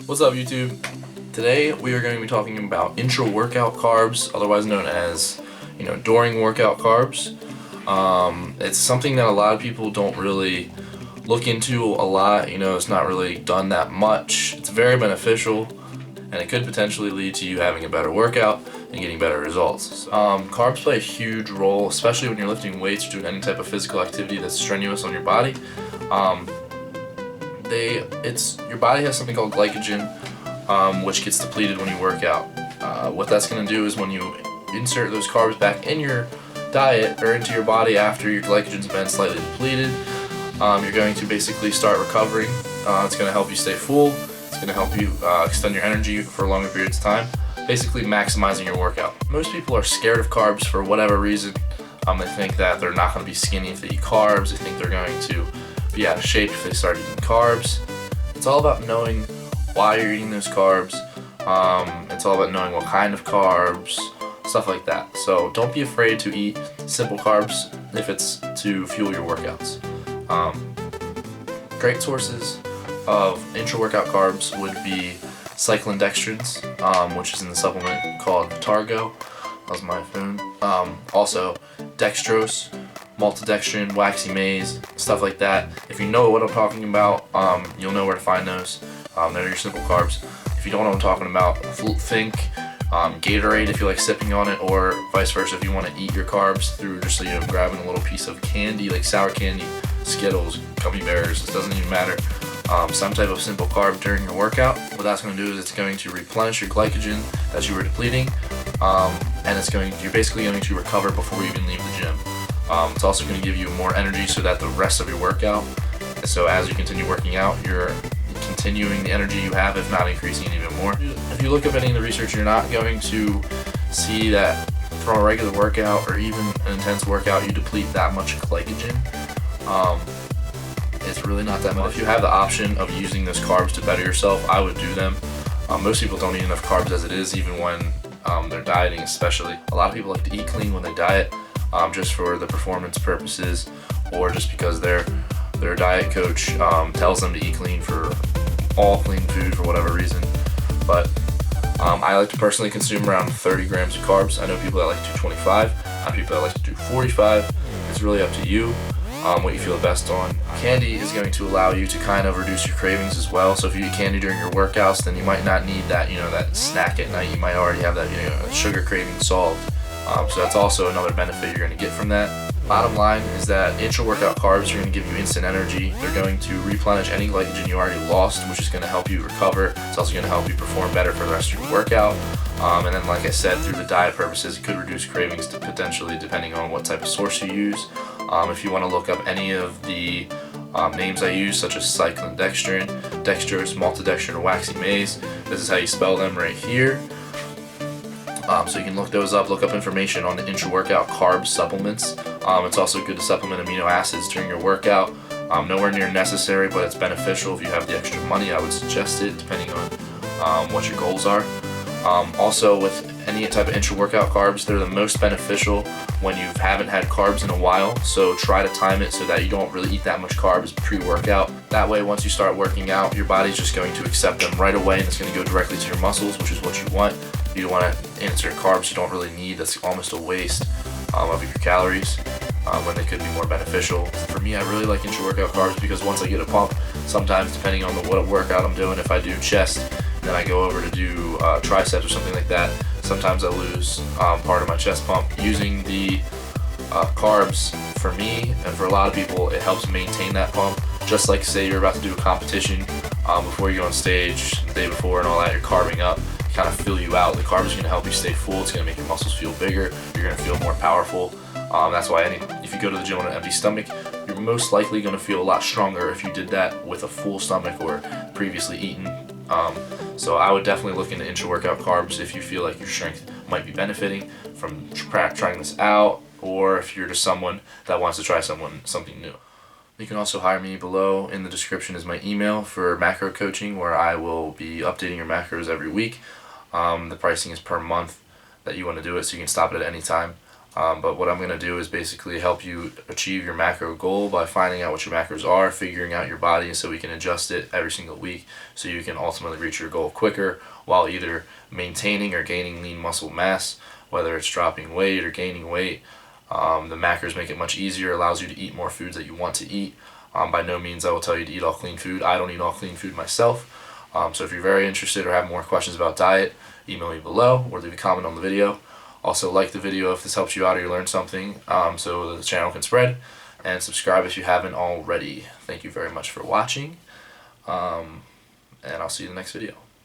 What's up, YouTube? Today we are going to be talking about intra-workout carbs, otherwise known as, during workout carbs. It's something that a lot of people don't really look into a lot. It's not really done that much. It's very beneficial, and it could potentially lead to you having a better workout and getting better results. Carbs play a huge role, especially when you're lifting weights or doing any type of physical activity that's strenuous on your body. Your body has something called glycogen, which gets depleted when you work out. What that's going to do is when you insert those carbs back in your diet or into your body after your glycogen's been slightly depleted, you're going to basically start recovering. It's going to help you stay full. It's going to help you extend your energy for longer periods of time, basically maximizing your workout. Most people are scared of carbs for whatever reason. They think that they're not going to be skinny if they eat carbs. They think they're going to be out of shape if they start eating carbs. It's all about knowing why you're eating those carbs. It's all about knowing what kind of carbs, stuff like that. So don't be afraid to eat simple carbs if it's to fuel your workouts. Great sources of intra-workout carbs would be cyclodextrins, which is in the supplement called Targo. That was my phone. Also dextrose, maltodextrin, waxy maize, stuff like that. If you know what I'm talking about, you'll know where to find those. They're your simple carbs. If you don't know what I'm talking about, think Gatorade if you like sipping on it, or vice versa if you want to eat your carbs through just grabbing a little piece of candy like sour candy, Skittles, gummy bears. It doesn't even matter. Some type of simple carb during your workout. What that's going to do is it's going to replenish your glycogen that you were depleting, and you're basically going to recover before you even leave the gym. It's also going to give you more energy so that the rest of your workout, so as you continue working out, you're continuing the energy you have, if not increasing it even more. If you look up any of the research, you're not going to see that from a regular workout or even an intense workout you deplete that much glycogen. It's really not that much. If you have the option of using those carbs to better yourself, I would do them. Most people don't eat enough carbs as it is, even when they're dieting especially. A lot of people like to eat clean when they diet, just for the performance purposes, or just because their diet coach tells them to eat clean for all clean food for whatever reason. But I like to personally consume around 30 grams of carbs. I know people that like to do 25. I know people that like to do 45. It's really up to you, what you feel best on. Candy is going to allow you to kind of reduce your cravings as well. So if you eat candy during your workouts, then you might not need that, that snack at night. You might already have that, sugar craving solved. So that's also another benefit you're going to get from that. Bottom line is that intra-workout carbs are going to give you instant energy. They're going to replenish any glycogen you already lost, which is going to help you recover. It's also going to help you perform better for the rest of your workout. And then, like I said, through the diet purposes, it could reduce cravings potentially, depending on what type of source you use. If you want to look up any of the names I use, such as cyclodextrin, dextrose, maltodextrin, or waxy maize, this is how you spell them right here. So you can look those up, look up information on the intra-workout carb supplements. It's also good to supplement amino acids during your workout. Nowhere near necessary, but it's beneficial. If you have the extra money, I would suggest it, depending on what your goals are. Also, with any type of intra-workout carbs, they're the most beneficial when you haven't had carbs in a while. So try to time it so that you don't really eat that much carbs pre-workout. That way, once you start working out, your body's just going to accept them right away, and it's going to go directly to your muscles, which is what you want. You don't want to insert carbs you don't really need. That's almost a waste of your calories, when they could be more beneficial. For me, I really like intra-workout carbs because once I get a pump, sometimes depending on what workout I'm doing, if I do chest, then I go over to do triceps or something like that, sometimes I lose part of my chest pump. Using the carbs, for me and for a lot of people, it helps maintain that pump. Just like, say you're about to do a competition, before you go on stage the day before and all that, you're carbing up, kind of fill you out. The carbs are going to help you stay full. It's going to make your muscles feel bigger. You're going to feel more powerful. That's why if you go to the gym on an empty stomach, you're most likely going to feel a lot stronger if you did that with a full stomach or previously eaten. So I would definitely look into intra-workout carbs if you feel like your strength might be benefiting from trying this out, or if you're just someone that wants to try something new. You can also hire me. Below in the description is my email for macro coaching, where I will be updating your macros every week. The pricing is per month that you want to do it, so you can stop it at any time. But what I'm going to do is basically help you achieve your macro goal by finding out what your macros are, figuring out your body so we can adjust it every single week so you can ultimately reach your goal quicker while either maintaining or gaining lean muscle mass, whether it's dropping weight or gaining weight. The macros make it much easier, allows you to eat more foods that you want to eat. By no means I will tell you to eat all clean food. I don't eat all clean food myself. So if you're very interested or have more questions about diet, email me below or leave a comment on the video. Also, like the video if this helps you out or you learned something, so the channel can spread. And subscribe if you haven't already. Thank you very much for watching. And I'll see you in the next video.